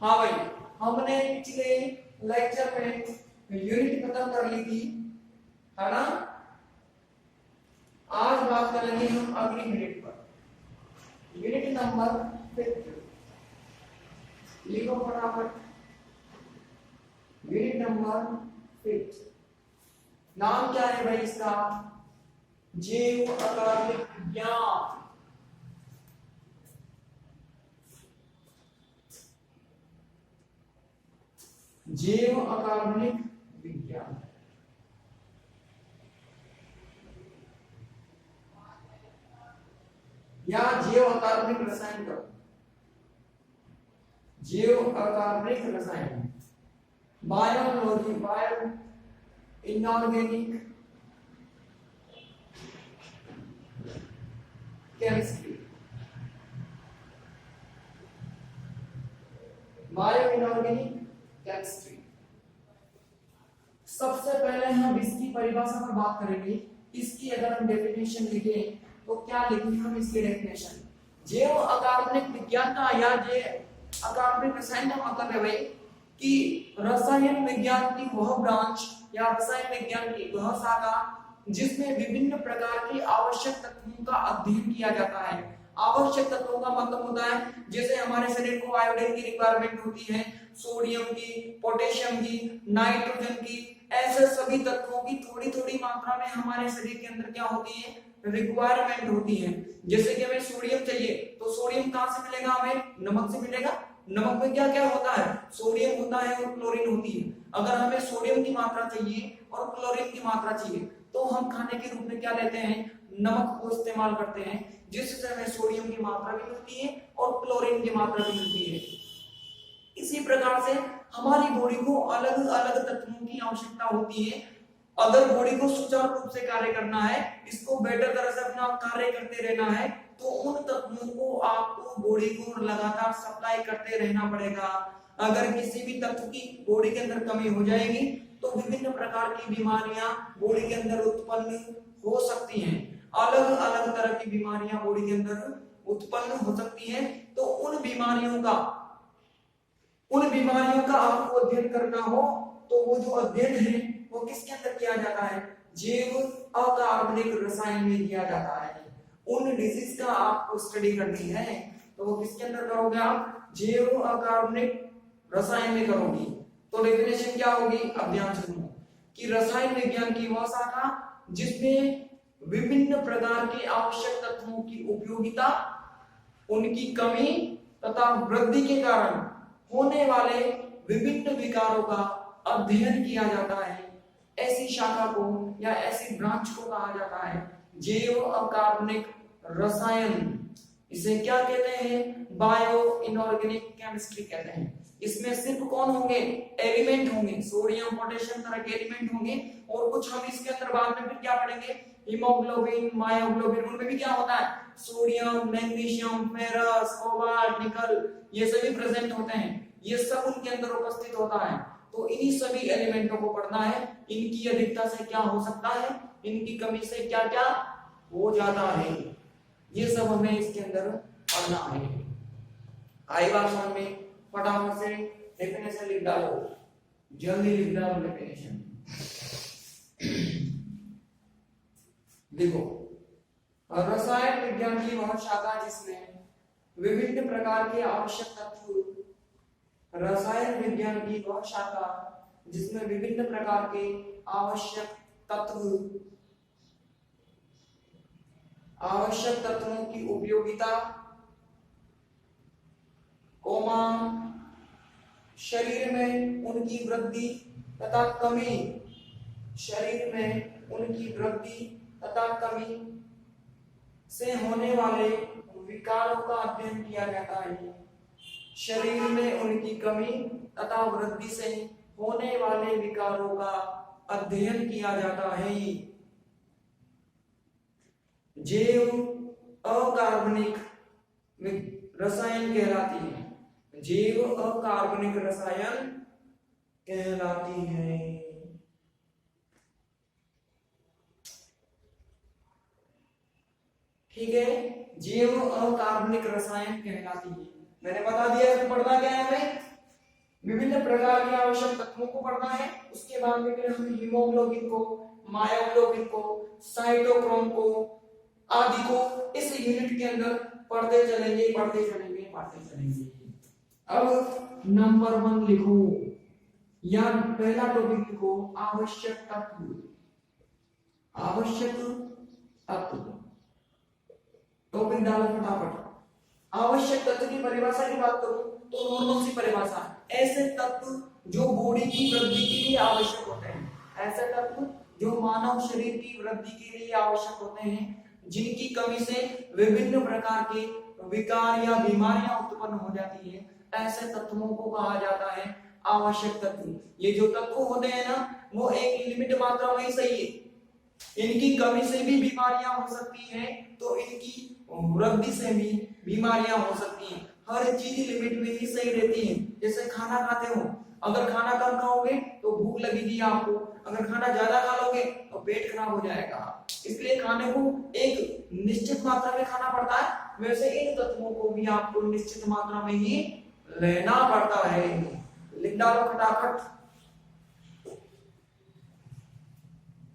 हाँ भाई, हमने पिछले लेक्चर में यूनिट खत्म कर ली थी, है ना। आज बात करेंगे हम अगली यूनिट पर, यूनिट नंबर 5। लिखो फटाफट, यूनिट नंबर 5। नाम क्या है भाई इसका? जीव अकार्बनिक विज्ञान। जीव अकार्बनिक विज्ञान। या जीव अकार्बनिक रसायन करो, जीव अकार्बनिक रसायन, biology, bio inorganic chemistry, bio inorganic chemistry. सबसे पहले हम इसकी परिभाषा पर बात करेंगे। इसकी अगर हम डेफिनेशन लिखें तो क्या लिखेंगे हम इसकी डेफिनेशन? जैव अकार्बनिक विज्ञान का या जे अकार्बनिक रसायन का मतलब है भाई कि रसायन विज्ञान की वह ब्रांच या रसायन विज्ञान की वह शाखा जिसमें विभिन्न प्रकार के आवश्यक तत्वों का अध्ययन किया जाता है। आवश्यक तत्वों का मतलब होता है जैसे हमारे शरीर को आयोडीन की रिक्वायरमेंट होती है, सोडियम की, पोटेशियम की, नाइट्रोजन की, ऐसे सभी तत्वों की थोड़ी थोड़ी मात्रा में हमारे शरीर के अंदर क्या होती है? रिक्वायरमेंट होती है। जैसे कि हमें सोडियम चाहिए तो सोडियम कहां से मिलेगा? हमें नमक से मिलेगा। नमक में क्या क्या होता है? सोडियम होता है और क्लोरीन होती है। अगर हमें सोडियम की मात्रा चाहिए और क्लोरीन की मात्रा चाहिए तो हम खाने के रूप में क्या लेते हैं? नमक को इस्तेमाल करते हैं, जिससे हमें सोडियम की मात्रा भी मिलती है और क्लोरीन की मात्रा भी मिलती है। इसी प्रकार से हमारी बॉडी को अलग अलग तत्वों की आवश्यकता होती है। अगर बॉडी को सुचारू रूप से कार्य करना है, इसको बेटर तरह से अपना कार्य करते रहना है, तो उन तत्वों को आपको बॉडी को लगातार सप्लाई करते रहना पड़ेगा। अगर किसी भी तत्व की बॉडी के अंदर कमी हो जाएगी तो विभिन्न प्रकार की बीमारियां बॉडी के अंदर उत्पन्न हो सकती हैं। अलग अलग तरह की बीमारियां बॉडी के अंदर उत्पन्न हो सकती हैं। तो उन बीमारियों का आपको अध्ययन करना हो तो वो जो अध्ययन है वो किसके अंदर किया जाता है? जैव अकार्बनिक रसायन में किया जाता है। उन डिजीज का आपको स्टडी करनी है तो वो किसके अंदर करोगे आप? जैव अकार्बनिक रसायन में करोगी। तो डेफिनेशन क्या होगी? अब ध्यान सुनो कि रसायन विज्ञान की वह शाखा जिसमें विभिन्न प्रकार के आवश्यक तत्वों की उपयोगिता, उनकी कमी तथा वृद्धि के कारण होने वाले विभिन्न विकारों का अध्ययन किया जाता है। ऐसी शाखा को या ऐसी ब्रांच को कहा जाता है जैव अकार्बनिक रसायन। इसे क्या कहते हैं? बायो इनऑर्गेनिक केमिस्ट्री कहते हैं। इसमें सिर्फ कौन होंगे? एलिमेंट होंगे, सोडियम पोटेशियम तरह के एलिमेंट होंगे। और कुछ हम इसके अंदर बाद में फिर क्या पढ़ेंगे? हीमोग्लोबिन, मायोग्लोबिन, उनमें भी क्या होता है? सोडियम, मैग्नीशियम, फेरस, कोबाल्ट, निकल, ये सभी प्रेजेंट होते हैं। ये सब उनके अंदर उपस्थित होता है। तो इन्हीं सभी एलिमेंटों को पढ़ना है। इनकी अधिकता से क्या हो सकता है, इनकी कमी से क्या क्या हो जाता है, ये सब हमें इसके अंदर पढ़ना है। आई बात समझ में? फटाफट से डेफिनेशन लिख डालो, जल्दी लिख डालो डेफिनेशन। देखो, रसायन विज्ञान की वह शाखा जिसमें विभिन्न प्रकार के आवश्यक तत्व, रसायन विज्ञान की वह शाखा जिसमें विभिन्न प्रकार के आवश्यक तत्वों की उपयोगिता, कोमा शरीर में उनकी वृद्धि तथा कमी, शरीर में उनकी वृद्धि तथा कमी से होने वाले विकारों का अध्ययन किया जाता है। शरीर में उनकी कमी तथा वृद्धि से होने वाले विकारों का अध्ययन किया जाता है। जैव अकार्बनिक रसायन कहलाती है, जैव अकार्बनिक रसायन कहलाती है। ठीक है, जैव अकार्बनिक रसायन कहलाती है। मैंने बता दिया कि पढ़ना क्या है हमें? विभिन्न प्रकार के आवश्यक तत्वों को पढ़ना है। उसके बाद में फिर हम हीमोग्लोबिन को, मायोग्लोबिन को, साइटोक्रोम को आदि को इस यूनिट के अंदर पढ़ते चलेंगे। अब नंबर 1 लिखो, या पहला टॉपिक लिखो, आवश्यक तत्व। टॉपिक डालो फटाफट। आवश्यक तत्व की परिभाषा की बात करूं तो नॉर्मल सी परिभाषा, ऐसे तत्व जो बॉडी की वृद्धि के लिए आवश्यक होते हैं, ऐसे तत्व जो मानव शरीर की वृद्धि के लिए आवश्यक होते हैं, जिनकी कमी से विभिन्न प्रकार के विकार या बीमारियां उत्पन्न हो जाती है, ऐसे तत्वों को कहा जाता है आवश्यक तत्व। ये जो तत्व होते हैं ना, वो एक लिमिट मात्रा में ही सही है। इनकी कमी से भी बीमारियां हो सकती हैं, तो इनकी वृद्धि से भी बीमारियां हो सकती हैं। हर चीज लिमिट में ही सही रहती है। जैसे खाना खाते हो, अगर खाना कम खाओगे तो भूख लगेगी आपको, अगर खाना ज्यादा खा लोगे तो पेट खराब हो जाएगा। इसलिए खाने को एक निश्चित मात्रा में खाना पड़ता है, वैसे इन तत्वों को भी आपको निश्चित मात्रा में ही लेना पड़ता है। लिख डालो फटाफट।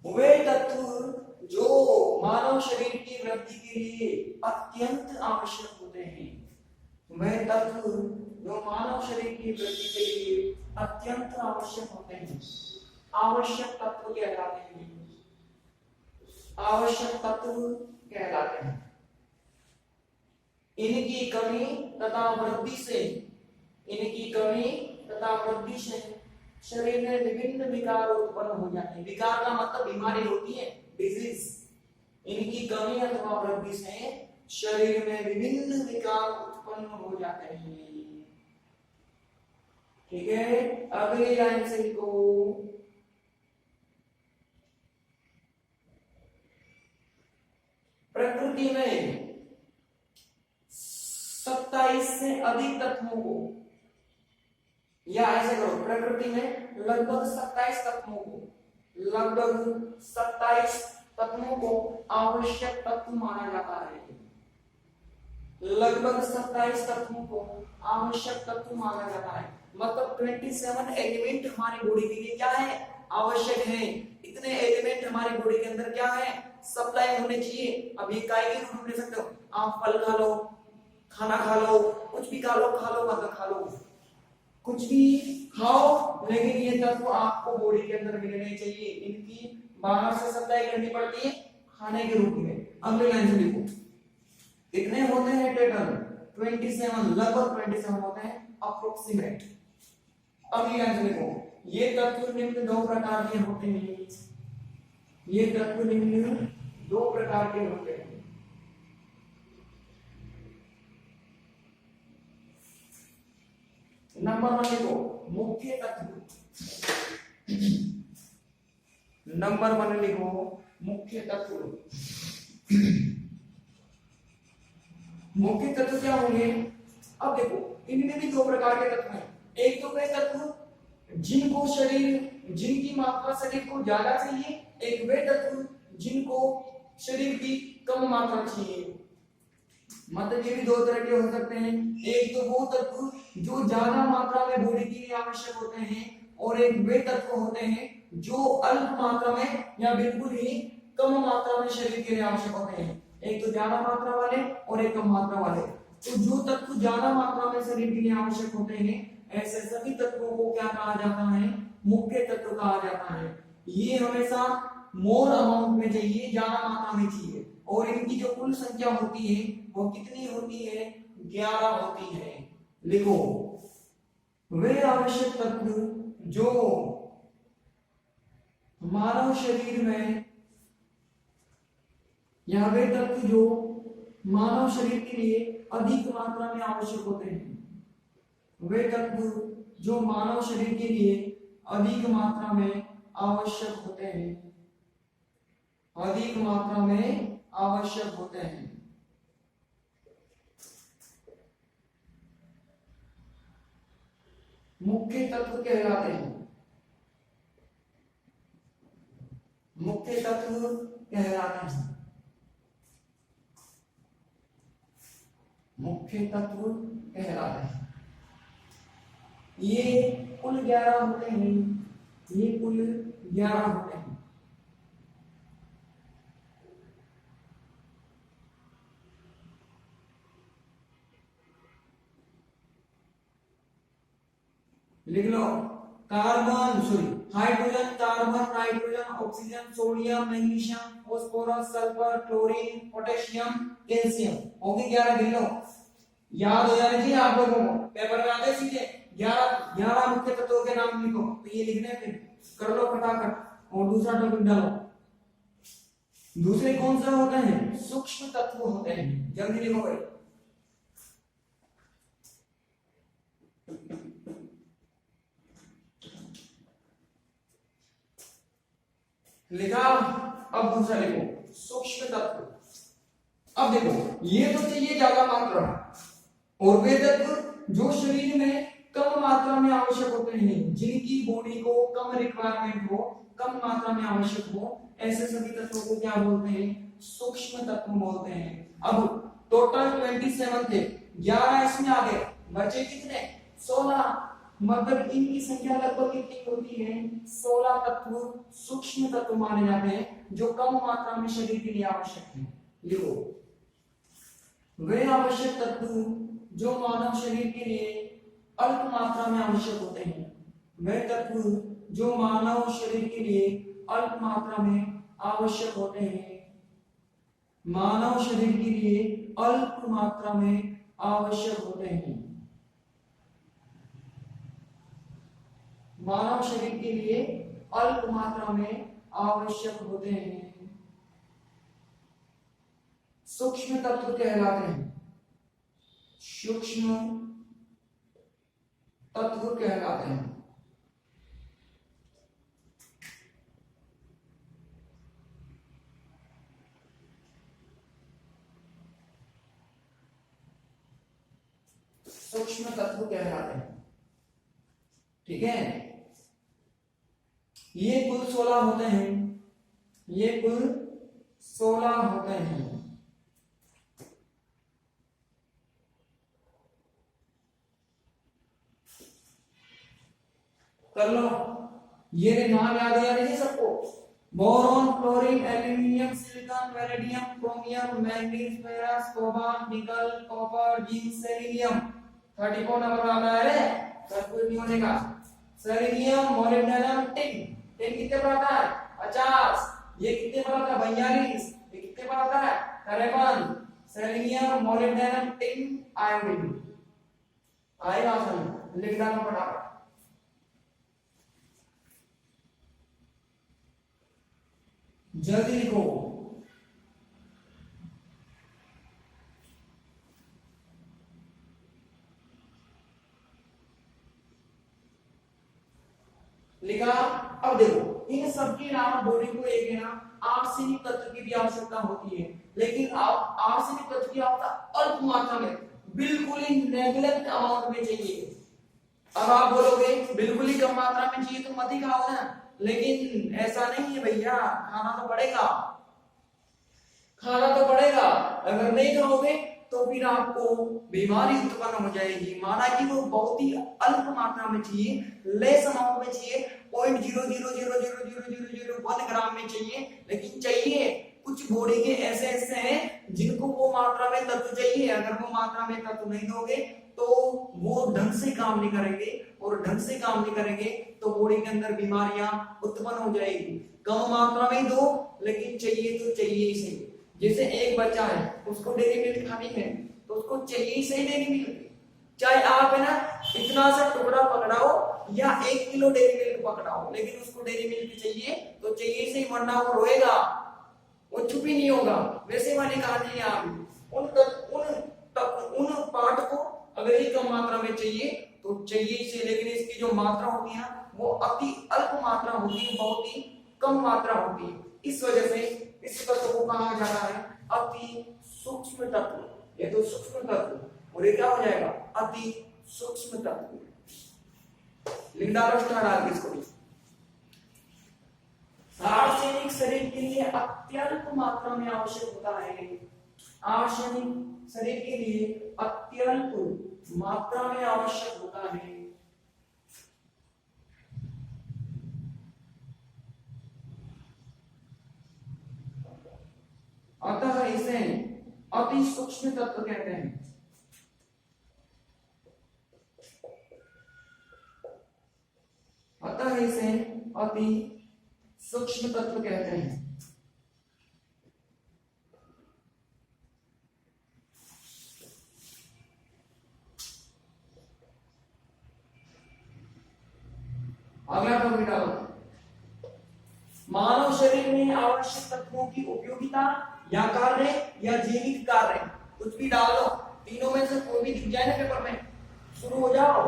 वे तत्व जो मानव शरीर की वृद्धि के लिए अत्यंत आवश्यक होते हैं, वे तत्व जो मानव शरीर की वृद्धि के लिए अत्यंत आवश्यक होते हैं, आवश्यक तत्व कहलाते हैं। आवश्यक तत्व कहलाते हैं। इनकी कमी तथा वृद्धि से शरीर में विभिन्न विकार उत्पन्न हो जाते हैं। विकार का मतलब बीमारी होती है, डिजीज। इनकी कमी अथवा वृद्धि से शरीर में विभिन्न विकार उत्पन्न हो जाते हैं। ठीक है, अगली लाइन से लिखो, प्रकृति में 27 से अधिक तत्वों को, या ऐसे करो, प्रकृति में लगभग 27 तत्वों को आवश्यक तत्व माना जाता है। लगभग 27 तत्वों को आवश्यक तत्व माना जाता है। मतलब 27 एलिमेंट हमारी बॉडी के लिए क्या है, आवश्यक है। इतने एलिमेंट हमारी बॉडी के अंदर क्या है, सप्लाई होने चाहिए। अब ये काय के रूप में ले सकते हो, आप फल खा लो, खाना खा लो, कुछ भी खा लो, मत खा लो, कुछ भी खाओ, लेकिन ये तत्व आपको बॉडी के अंदर मिलने चाहिए। इनकी बाहर से सप्लाई करनी पड़ती है खाने के रूप में। अगले लाइन से लिखो, कितने होते हैं टोटल, 27, लगभग 27 होते हैं अप्रोक्सीमेट। अगली लाइन से लिखो, ये तत्व निम्न 2 प्रकार के होते हैं। ये तत्व निम्न 2 प्रकार के होते हैं। नंबर 1 लिखो, मुख्य तत्व। नंबर 1 लिखो, मुख्य तत्व। मुख्य तत्व क्या होंगे? अब देखो, इनमें भी 2 प्रकार के तत्व हैं। एक तो वे तत्व जिनकी मात्रा शरीर को ज्यादा चाहिए, एक वे तत्व जिनको शरीर की कम मात्रा चाहिए। मतलब ये भी 2 तरह के हो सकते हैं। एक तो वो तत्व जो ज्यादा मात्रा में बॉडी के लिए आवश्यक होते हैं, और एक वे तत्व होते हैं जो अल्प मात्रा में या बिल्कुल ही कम मात्रा में शरीर के लिए आवश्यक होते हैं। एक तो ज्यादा मात्रा वाले और एक कम मात्रा वाले। तो जो तत्व ज्यादा मात्रा में शरीर के लिए आवश्यक होते हैं, ऐसे सभी तत्वों को क्या कहा जाता है, मुख्य तत्व कहा जाता है। ये हमेशा मोर अमाउंट में चाहिए, ज्यादा मात्रा में चाहिए। और इनकी जो कुल संख्या होती है वो कितनी होती है, 11 होती है। लिखो, वे आवश्यक तत्व जो मानव शरीर में, या वे तत्व जो मानव शरीर के लिए अधिक मात्रा में आवश्यक होते हैं। वे तत्व जो मानव शरीर के लिए अधिक मात्रा में आवश्यक होते हैं, अधिक मात्रा में आवश्यक होते हैं। मुख्य तत्व कहलाते हैं। मुख्य तत्व कहलाते हैं। मुख्य तत्व कहलाते हैं। ये कुल 11 होते हैं, ये कुल 11 होते हैं। लिख लो, carbon sorry hydrogen, carbon, nitrogen, oxygen, sodium, magnesium, phosphorus, sulphur, chlorine, potassium, calcium. हो गए 11, गिन लो, याद हो जाने चाहिए आप लोगों को। पेपर में आते सीधे 11 मुख्य तत्वों के नाम लिखो, तो ये लिखने फिर कर लो फटाफट और दूसरा टॉपिक डालो। दूसरे कौन से होते हैं? सूक्ष्म तत्व होते हैं। जल्दी लिखो भाई। लिखा, अब दूसरा लिखो सूक्ष्म तत्व। अब देखो ये तो चाहिए ज्यादा मात्रा, और वे तत्व जो शरीर में कम मात्रा में आवश्यक होते हैं, जिनकी बॉडी को कम रिक्वायरमेंट हो, कम मात्रा में आवश्यक हो, ऐसे सभी तत्वों को क्या बोलते हैं? सूक्ष्म तत्व बोलते हैं। अब टोटल 27 थे, 11 इसमें आ गए, बचे कितने? 16। मतलब इनकी संख्या लगभग कितनी होती है? 16 तत्व सूक्ष्म तत्व माने जाते हैं, जो कम मात्रा में शरीर के लिए आवश्यक है। लिखो, वे आवश्यक तत्व जो मानव शरीर के लिए अल्प मात्रा में आवश्यक होते हैं। वे तत्व जो मानव शरीर के लिए अल्प मात्रा में आवश्यक होते हैं, मानव शरीर के लिए अल्प मात्रा में आवश्यक होते हैं, मानव शरीर के लिए अल्प मात्रा में आवश्यक होते हैं, सूक्ष्म तत्व कहलाते हैं, सूक्ष्म तत्व कहलाते हैं। सूक्ष्म तत्व कहलाते हैं, ठीक है। ये कुल 16 होते हैं, ये कुल 16 होते हैं। कर लो, ये नाम याद है नहीं सबको? Boron, chlorine, aluminium, silicon, vanadium, chromium, manganese, ferrous, cobalt, निकल, कॉपर, जिंक, सेलेनियम। 34 नंबर वाला है, कंफ्यूज नहीं होने का। Selenium, molybdenum, tin. टिन कितने पर आता है? 50। ये कितने पर आता है? 42। ये कितने पर आता है? 53। Selenium, molybdenum, tin, iodine. आएगा समझ, लिख डालो फटाफट। जल्दी लिखो। लिखा। अब देखो, इन सबके अलावा बॉडी को एक है ना आर्सेनिक तत्व की भी आवश्यकता होती है, लेकिन आप आर्सेनिक तत्व की आवश्यकता अल्प मात्रा में, बिल्कुल ही नेगलेक्ट अमाउंट में चाहिए। अब आप बोलोगे बिल्कुल ही कम मात्रा में चाहिए तो मत ही खाओ ना, लेकिन ऐसा नहीं है भैया, खाना तो पड़ेगा, खाना तो पड़ेगा। अगर नहीं खाओगे तो फिर आपको बीमारी उत्पन्न हो जाएगी। माना कि वो बहुत ही अल्प मात्रा में चाहिए, लेस अमाउंट में चाहिए, 0.000000001 ग्राम में चाहिए, लेकिन चाहिए। कुछ बॉडी के ऐसे ऐसे हैं जिनको वो मात्रा में तत्व चाहिए, अगर वो मात्रा में तत्व नहीं दोगे तो वो ढंग से काम नहीं करेंगे, और ढंग से काम नहीं करेंगे तो बॉडी के अंदर बीमारियां उत्पन्न हो जाएगी। कम मात्रा में दो, लेकिन चाहिए तो चाहिए ही सही। जैसे एक बच्चा है, उसको डेयरी मिल्क खानी है तो उसको चाहिए ही सही डेयरी मिल्क, चाहे आप है ना इतना सा टुकड़ा पकड़ाओ या 1 किलो डेयरी मिल्क पकड़ाओ, लेकिन उसको डेयरी मिल्क चाहिए तो चाहिए सही, वरना वो रोएगा, वो चुप ही नहीं होगा। वैसे वाली कहानी है। आप उन पार्ट को अगर ही कम मात्रा में चाहिए तो चाहिए ही सही, लेकिन इसकी जो मात्रा होती है वो अति अल्प मात्रा होती है, बहुत ही कम मात्रा होती है। इस वजह से इस तत्व को कहा जाता है अति सूक्ष्म तत्व। ये तो सूक्ष्म तत्व, और ये क्या हो जाएगा? अति सूक्ष्म तत्व। लिख डालो स्टार इसको भी। आर्सेनिक शरीर के लिए अत्यल्प मात्रा में आवश्यक होता है, आर्सेनिक शरीर के लिए अत्यल्प मात्रा में आवश्यक होता है, अति सूक्ष्म तत्व कहते हैं। अतः इसे अति सूक्ष्म तत्व कहते हैं। अगला टॉपिक डालो, मानव शरीर में आवश्यक तत्वों की उपयोगिता या कार्य या जैविक कार्य, कुछ भी डाल दो, तीनों में से कोई भी दिख जाए ना पेपर में। शुरू हो जाओ,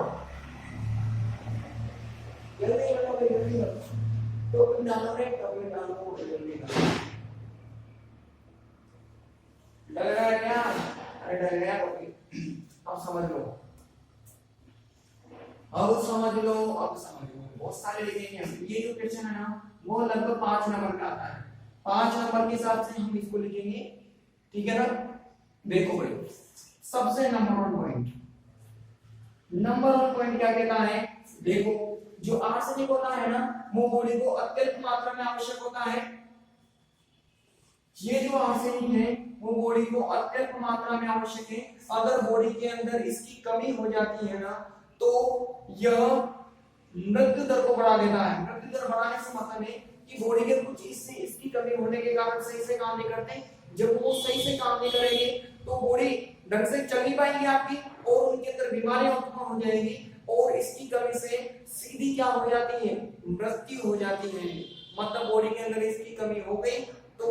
जल्दी करो, जल्दी करो, टॉपिक डालो रे, टॉपिक डालो, जल्दी डालो। डर गया क्या? अरे डर गया टॉपिक, अब समझ लो, अब समझ लो, अब समझ लो। बहुत सारे लिखेंगे हम। ये जो क्वेश्चन है ना, वो लगभग 5 नंबर का आता है। 5 नंबर के हिसाब से हम इसको लिखेंगे, ठीक है ना। देखो भाई, सबसे नंबर 1 पॉइंट, नंबर 1 पॉइंट क्या कहता है? देखो, जो आर्सेनिक होता है ना, वो बॉडी को अत्यल्प मात्रा में आवश्यक होता है। ये जो आर्सेनिक है वो बॉडी को अत्यल्प मात्रा में आवश्यक है। अगर बॉडी के अंदर इसकी कमी हो जाती है ना, तो यह मृत्यु दर को बढ़ा देता है। मृत्यु दर बढ़ाने से मतलब है कि बॉडी के कुछ हिस्से इसकी कमी होने के कारण सही से काम नहीं करते। जब वो सही से काम नहीं करेंगे तो बॉडी ढंग से चल नहीं पाएगी आपकी, और उनके अंदर बीमारियां उत्पन्न हो जाएगी, और इसकी कमी से सीधी क्या हो जाती है? मृत्यु हो जाती है। मतलब बॉडी के अंदर इसकी कमी हो गई तो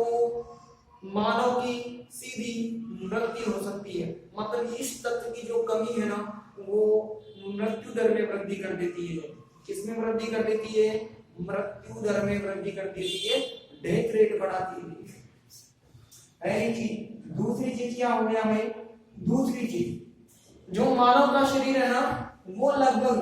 मानव की सीधी मृत्यु हो सकती है। मतलब इस तत्व की जो कमी है ना, वो मृत्यु दर में वृद्धि कर देती है। किसमें वृद्धि कर देती है? मृत्यु दर में वृद्धि कर देती है, डेथ रेट बढ़ाती है। पहली चीज। दूसरी चीज क्या हो गया भाई? दूसरी चीज, जो मानव का शरीर है ना, वो लगभग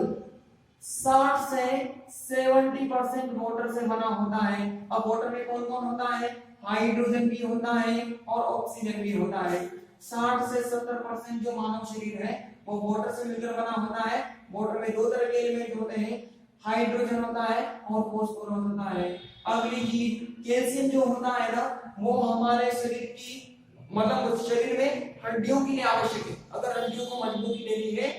60 से 70% वाटर से बना होता है। अब वाटर में कौन कौन होता है? हाइड्रोजन भी होता है और ऑक्सीजन भी होता है। 60 से 70% जो मानव शरीर है वो वाटर से मिलकर बना होता है। वाटर में 2 तरह के एलिमेंट होते हैं, हाइड्रोजन होता है और फास्फोरस होता है। अगली चीज, कैल्शियम जो होता है ना, वो हमारे शरीर की, मतलब शरीर में हड्डियों के लिए आवश्यक है। अगर हड्डियों को मजबूती देनी है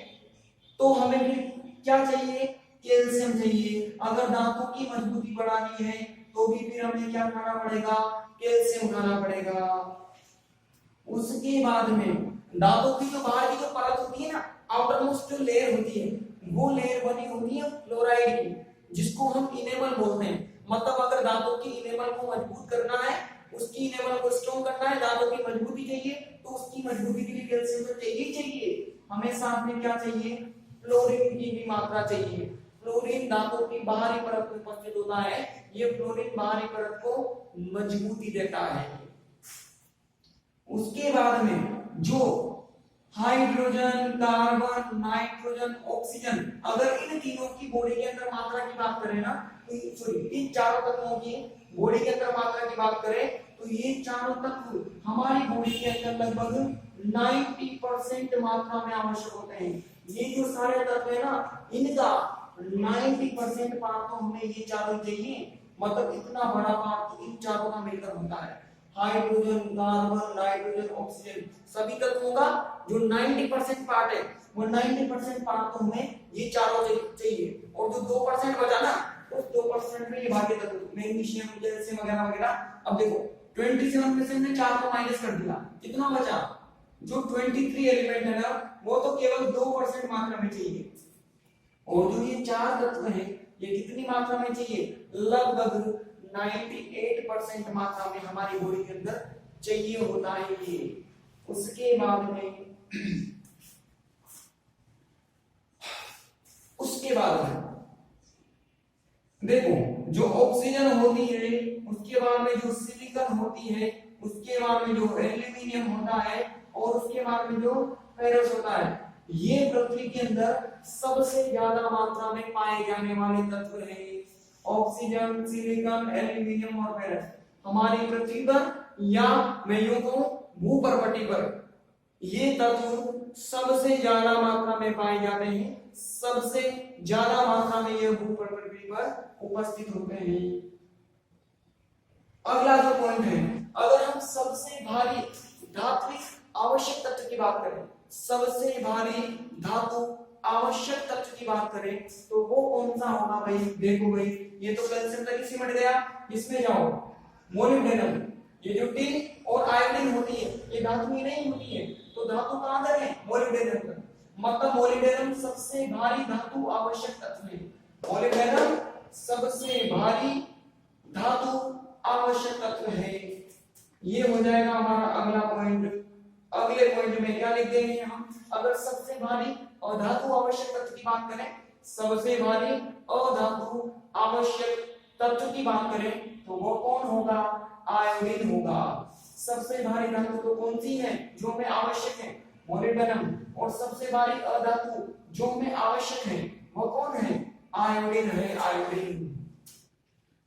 तो हमें भी क्या चाहिए? कैल्शियम चाहिए। अगर दांतों की मजबूती बढ़ानी है तो भी फिर हमें क्या खाना पड़ेगा? कैल्शियम खाना पड़ेगा। उसके बाद में दांतों की जो बाहर की जो परत होती है ना, आउटर मोस्ट जो लेयर होती है, वो लेयर बनी होती है फ्लोराइड की, जिसको हम इनेमल बोलते हैं। मतलब अगर दांतों की इनेमल को मजबूत करना है, उसकी इनेमल को स्ट्रॉन्ग करना है, दांतों की मजबूती चाहिए, तो उसकी मजबूती के लिए कैल्शियम तो चाहिए ही चाहिए। हमें साथ में क्या चाहिए? फ्लोरीन की भी मात्रा चाहिए। फ्लोरीन दांतों की बाहरी परत में उपस्थित होता है। ये फ्लोरीन बाहरी परत को मजबूती देता है। उसके बाद में जो हाइड्रोजन, कार्बन, नाइट्रोजन, ऑक्सीजन, अगर इन तीनों की बॉडी के अंदर मात्रा की बात करें ना, तो सॉरी, इन चारों तत्वों की बॉडी के अंदर मात्रा की बात करें तो ये चारों तत्व हमारी बॉडी के अंदर लगभग 90% मात्रा में आवश्यक होते हैं। ये जो सारे तत्व है ना, इनका 90% पार्ट तो हमें ये चारों चाहिए। मतलब इतना बड़ा पार्ट इन चारों का मिलकर होता है। हाइड्रोजन, कार्बन, नाइट्रोजन, ऑक्सीजन, सभी तत्वों का जो 90% पार्ट है, वो 90% पार्ट तो हमें ये चारों चाहिए। और जो 2% बचा ना, उस 2% में ये बाकी तत्व, मैग्नीशियम, कैल्शियम वगैरह वगैरह। अब देखो 27 में से हमने 4 को माइनस कर दिया, कितना बचा? जो 23 एलिमेंट है ना, वो तो केवल 2% मात्रा में चाहिए। और जो ये 4 तत्व हैं, ये कितनी मात्रा में चाहिए? लगभग 98% मात्रा में हमारी बॉडी के अंदर चाहिए होता है ये। उसके बाद में देखो, जो ऑक्सीजन होती है, उसके बाद में जो सिलिकॉन होती है, उसके बाद में जो एल्यूमिनियम होता है, और उसके बाद में जो फेरस होता है, ये पृथ्वी के अंदर सबसे ज्यादा मात्रा में पाए जाने वाले तत्व हैं। ऑक्सीजन, सिलिकॉन, एल्यूमिनियम और फेरस हमारी पृथ्वी पर, या मैं यूं कहूं भूपर्वती पर, ये तत्व सबसे ज्यादा मात्रा में पाए जाते हैं। सबसे ज्यादा मात्रा में ये भूपर्वती पर उपस्थित होते हैं। अगला जो पॉइंट है, अगर हम सबसे भारी धात्विक आवश्यक तत्व की बात करें, सबसे भारी धातु आवश्यक तत्व की बात करें तो वो कौन सा होगा भाई? देखो भाई, ये तो कैल्शियम तक ही सिमट गया, इसमें जाओ मोलिब्डेनम। ये जो टिन और आयोडीन होती है ये धातु ही नहीं होती है, तो धातु कहां तक है? मोलिब्डेनम तक। मतलब मोलिब्डेनम सबसे भारी धातु आवश्यक तत्व है। मोलिब्डेनम सबसे भारी धातु आवश्यक तत्व है। ये हो जाएगा हमारा अगला पॉइंट। अगले पॉइंट में क्या लिख देंगे हम? अगर सबसे भारी और धातु आवश्यक तत्व की बात करें, सबसे भारी और धातु आवश्यक तत्व की बात करें तो वो कौन होगा? आयोडीन होगा। सबसे भारी धातु तो कौन सी है जो में आवश्यक है? मोलिब्डेनम। और सबसे भारी अधातु जो में आवश्यक है वो कौन है? आयोडीन है, आयोडीन।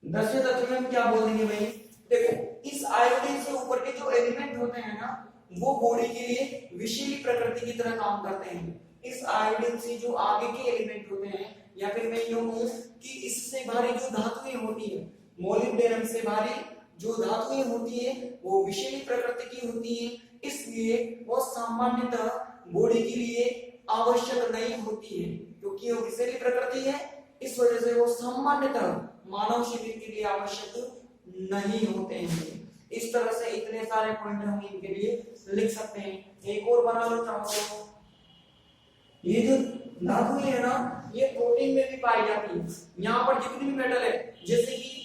10वें तत्व में हम क्या बोल देंगे भाई? देखो, इस आयोडीन से ऊपर के जो एलिमेंट होते हैं ना, वो बॉडी के लिए विषैली प्रकृति की तरह काम करते हैं। इस आयोडीन से जो आगे के एलिमेंट होते हैं, या फिर मैं यूं कहूं कि इससे भारी जो धातुएं होती है, मोलिब्डेनम से भारी जो धातुएं होती है वो विषैली प्रकृति की होती है, इसलिए वो सामान्यतः बॉडी के लिए आवश्यक नहीं होती है। क्योंकि वो विषैली प्रकृति है, इस वजह से वो सामान्यतः मानव शरीर के लिए आवश्यक नहीं होते हैं। इस तरह से इतने सारे पॉइंट हम इनके लिए लिख सकते हैं। एक और बना लो चाहो, ये जो धातुएं है ना, ये प्रोटीन में भी पाई जाती है। यहाँ पर जितनी भी मेटल है, जैसे कि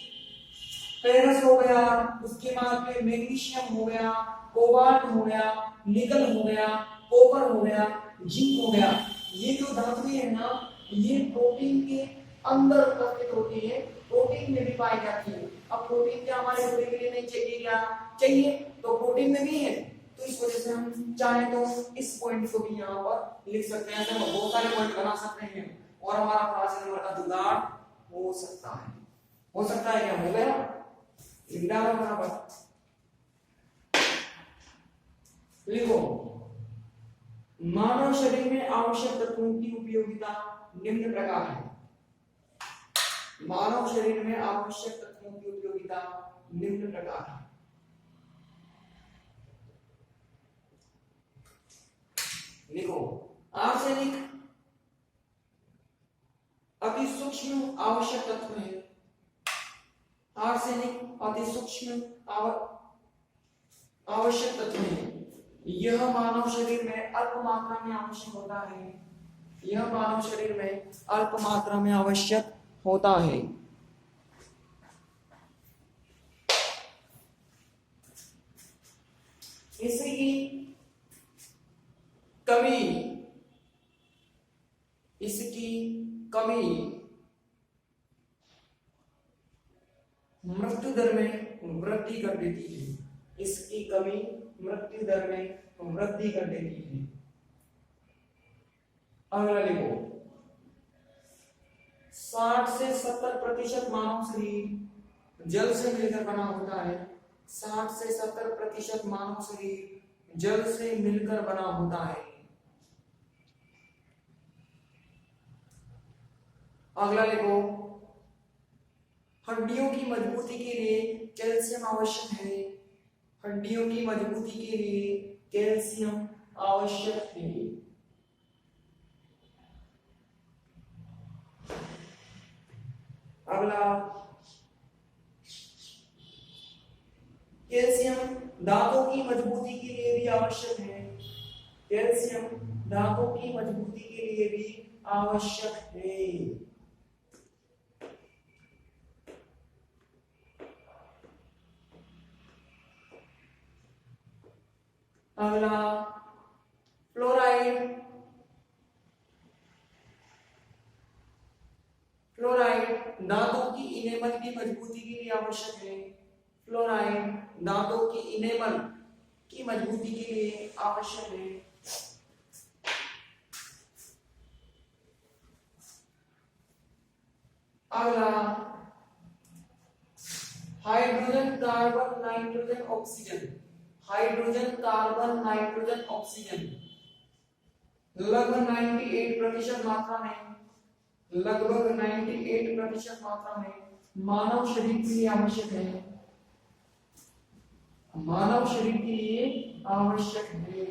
फेरस हो गया, उसके बाद में मैग्नीशियम हो गया, कोबाल्ट हो गया, निकल हो गया, कॉपर हो गया, जिंक हो गया, ये जो धातुएं है ना, ये प्रोटीन के अंदर उपस्थित होती है, प्रोटीन में भी पाई जाती है। अब प्रोटीन क्या हमारे बॉडी के लिए नहीं चाहिए? क्या चाहिए? तो प्रोटीन में भी है, तो इस वजह से हम चाहे तो इस पॉइंट को भी यहाँ पर लिख सकते हैं। ऐसे हम बहुत सारे पॉइंट बना सकते हैं और हमारा 5 नंबर का जुगाड़ हो सकता है। हो सकता है क्या? हो गया? बराबर लिखो, मानव शरीर में आवश्यक तत्वों की उपयोगिता निम्न प्रकार है। मानव शरीर में आवश्यक तत्वों की उपयोगिता निम्न प्रकार है। लिखो, आर्सेनिक अति सूक्ष्म आवश्यक तत्व है। आर्सेनिक अति सूक्ष्म आवश्यक तत्व है। यह मानव शरीर में अल्प मात्रा में आवश्यक होता है। यह मानव शरीर में अल्प मात्रा में आवश्यक होता है। इसकी कमी मृत्यु दर में वृद्धि कर देती है। इसकी कमी मृत्यु दर में वृद्धि कर देती है। अगला लिखो, 60 से 70% मानव शरीर जल से मिलकर बना होता है। 60 से 70% मानव शरीर जल से मिलकर बना होता है। अगला लिखो, हड्डियों की मजबूती के लिए कैल्शियम आवश्यक है। हड्डियों की मजबूती के लिए कैल्शियम आवश्यक है। अगला, कैल्शियम दांतों की मजबूती के लिए भी आवश्यक है। कैल्शियम दांतों की मजबूती के लिए भी आवश्यक है। अगला, फ्लोराइड। फ्लोराइड दांतों की इनेमल की मजबूती के लिए आवश्यक है। फ्लोराइड दांतों की इनेमल की मजबूती के लिए आवश्यक है। अगला, hydrogen carbon nitrogen oxygen. Hydrogen carbon nitrogen oxygen लगभग 98% मात्रा में, लगभग 98% मात्रा में मानव शरीर के लिए आवश्यक है। मानव शरीर के लिए आवश्यक है।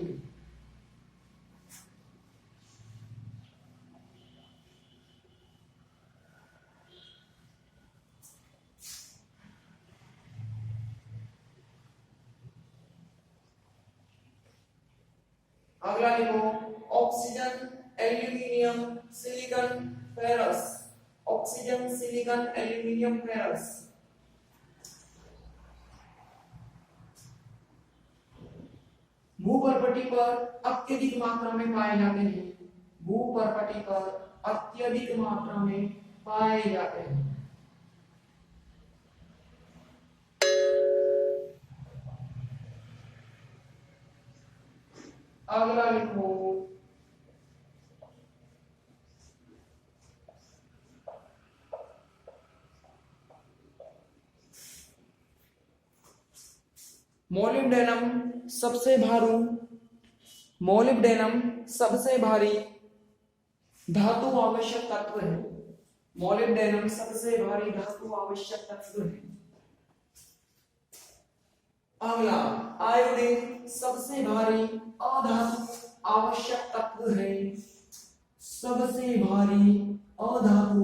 अगला लिखो oxygen, aluminium, silicon, ferrous. Oxygen, silicon, aluminium, ferrous. भूपर्पटी पर अत्यधिक मात्रा में पाए जाते हैं। भूपर्पटी पर अत्यधिक मात्रा में पाए जाते हैं। अगला लिखो मोलिब्डेनम सबसे भारी, मोलिब्डेनम सबसे भारी धातु आवश्यक तत्व है। मोलिब्डेनम सबसे भारी धातु आवश्यक तत्व है। अगला आयोडीन सबसे भारी अधातु आवश्यक तत्व है। सबसे भारी अधातु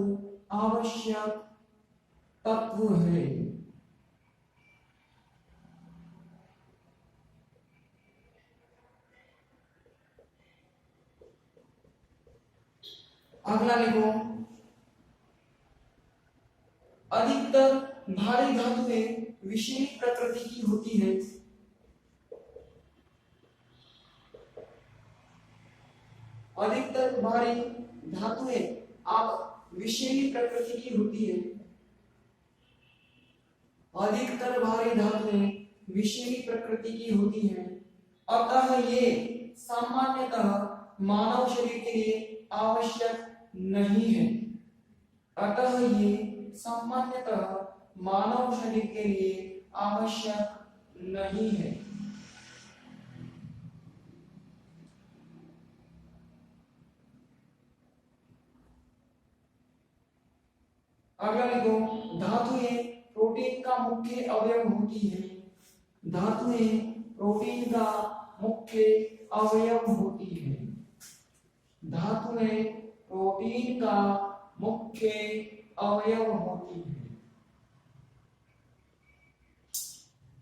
आवश्यक तत्व है। अगला लिखो अधिकतर भारी धातुएं विषैली प्रकृति की होती है। अधिकतर भारी धातुएं आप विषैली प्रकृति की होती है। अधिकतर भारी धातुएं विषैली प्रकृति की होती हैं। अतः ये सामान्यतः मानव शरीर के लिए आवश्यक नहीं है। अतः ये सामान्यतः मानव शरीर के लिए आवश्यक नहीं है। अगला लिखो धातुएं प्रोटीन का मुख्य अवयव होती है। धातुएं प्रोटीन का मुख्य अवयव होती है। धातुएं प्रोटीन का मुख्य अवयव होती है।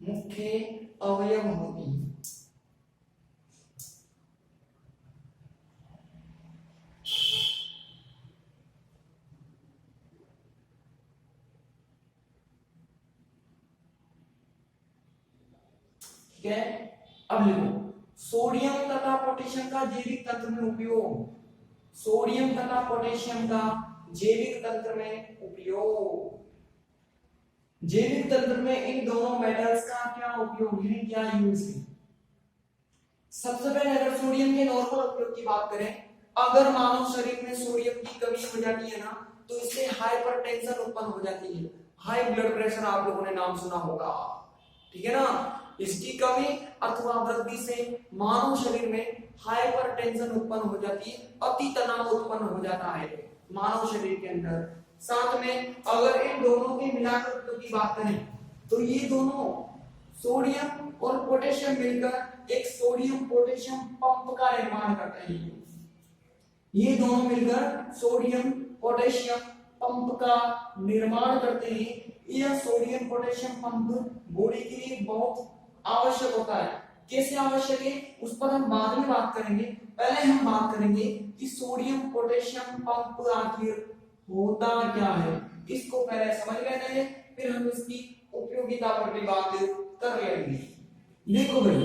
मुख्य अवयव होती है। ठीक है, अब लिखो सोडियम तथा पोटेशियम का जैविक तंत्र में उपयोग। सोडियम तथा पोटेशियम का जैविक तंत्र में उपयोग। जैविक तंत्र में इन दोनों मेटल्स का क्या उपयोग है, क्या यूज है? सबसे पहले अगर सोडियम के नॉर्मल उपयोग की बात करें, अगर मानव शरीर में सोडियम की कमी हो जाती है ना, तो इससे हाइपरटेंशन उत्पन्न हो जाती है। हाई ब्लड प्रेशर आप लोगों ने नाम सुना होगा, ठीक है ना। इसकी कमी अथवा वृद्धि से मानव शरीर में हाइपरटेंशन उत्पन्न हो जाती है, अति तनाव उत्पन्न हो जाता है मानव शरीर के अंदर। साथ में अगर इन दोनों के मिलाकर उपयोग की बात करें, तो ये दोनों सोडियम और पोटेशियम मिलकर एक सोडियम पोटेशियम पंप का निर्माण करते हैं। ये दोनों मिलकर सोडियम पोटेशियम पंप का निर्माण करते हैं। यह सोडियम पोटेशियम पंप बॉडी के लिए बहुत आवश्यक होता है। कैसे आवश्यक है उस पर हम बाद में बात करेंगे। पहले हम बात करेंगे कि सोडियम पोटेशियम पंप आखिर होता क्या है, इसको पहले समझ लेते हैं, फिर हम इसकी उपयोगिता पर भी बात कर लेंगे। देखो भाई,